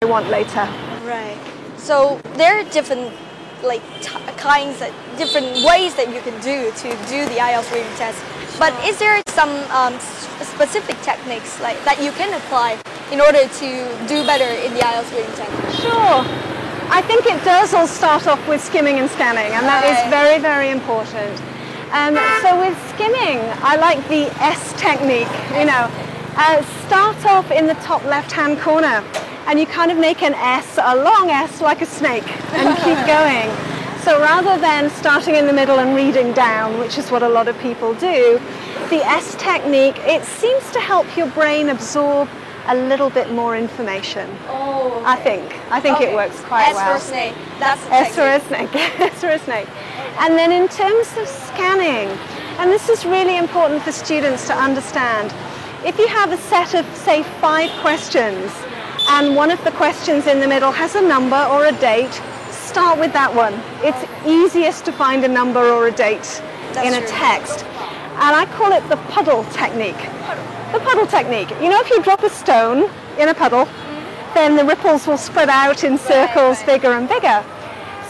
they want later. Right. So there are different different ways that you can do to do the IELTS reading test. But is there some specific techniques that you can apply in order to do better in the IELTS reading test? Sure. I think it does all start off with skimming and scanning, and that is very, very important. So with skimming, I like the S technique, you know. Start off in the top left-hand corner, and you kind of make an S, a long S like a snake, and keep going. So rather than starting in the middle and reading down, which is what a lot of people do, the S technique, it seems to help your brain absorb a little bit more information. Oh, okay. I think it works quite well. S for snake. That's the S for a snake. S for a snake. And then in terms of scanning, and this is really important for students to understand, if you have a set of, say, 5 questions, and one of the questions in the middle has a number or a date, start with that one. It's easiest to find a number or a date in a text. And I call it the puddle technique. The puddle technique. You know, if you drop a stone in a puddle, then the ripples will spread out in circles bigger and bigger.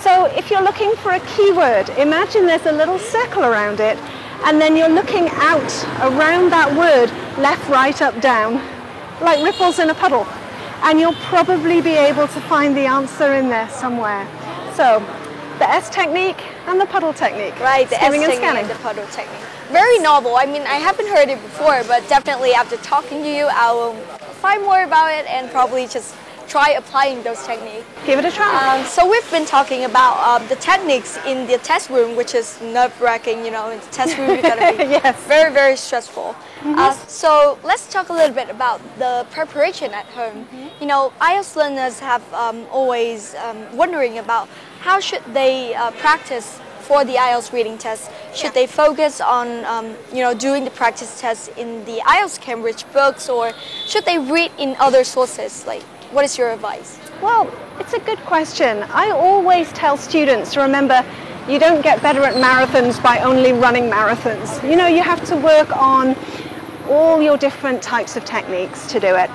So if you're looking for a keyword, imagine there's a little circle around it, and then you're looking out around that word, left, right, up, down, like ripples in a puddle. And you'll probably be able to find the answer in there somewhere. So, the S technique and the puddle technique. Right, the S technique and the puddle technique. Very novel. I mean, I haven't heard it before, but definitely after talking to you, I will find more about it and probably just try applying those techniques. Give it a try. So we've been talking about the techniques in the test room, which is nerve-wracking, you know, in the test room you're gonna be very, very stressful. So let's talk a little bit about the preparation at home. You know, IELTS learners have always wondering about how should they practice for the IELTS reading test. Should they focus on, you know, doing the practice test in the IELTS Cambridge books, or should they read in other sources? Like, what is your advice? Well, it's a good question. I always tell students to remember you don't get better at marathons by only running marathons. You know, you have to work on all your different types of techniques to do it.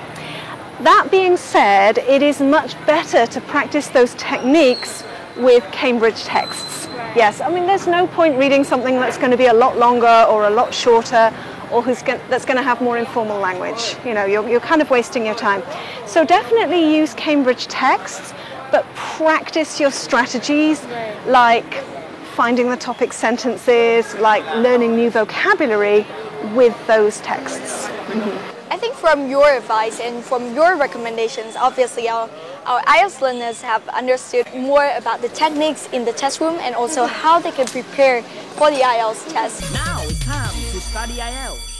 That being said, it is much better to practice those techniques with Cambridge texts. Yes, I mean, there's no point reading something that's going to be a lot longer or a lot shorter, or that's going to have more informal language. You know, you're kind of wasting your time. So definitely use Cambridge texts, but practice your strategies, like finding the topic sentences, like learning new vocabulary with those texts. I think from your advice and from your recommendations, obviously our IELTS learners have understood more about the techniques in the test room and also how they can prepare for the IELTS test. Now it's time to study IELTS.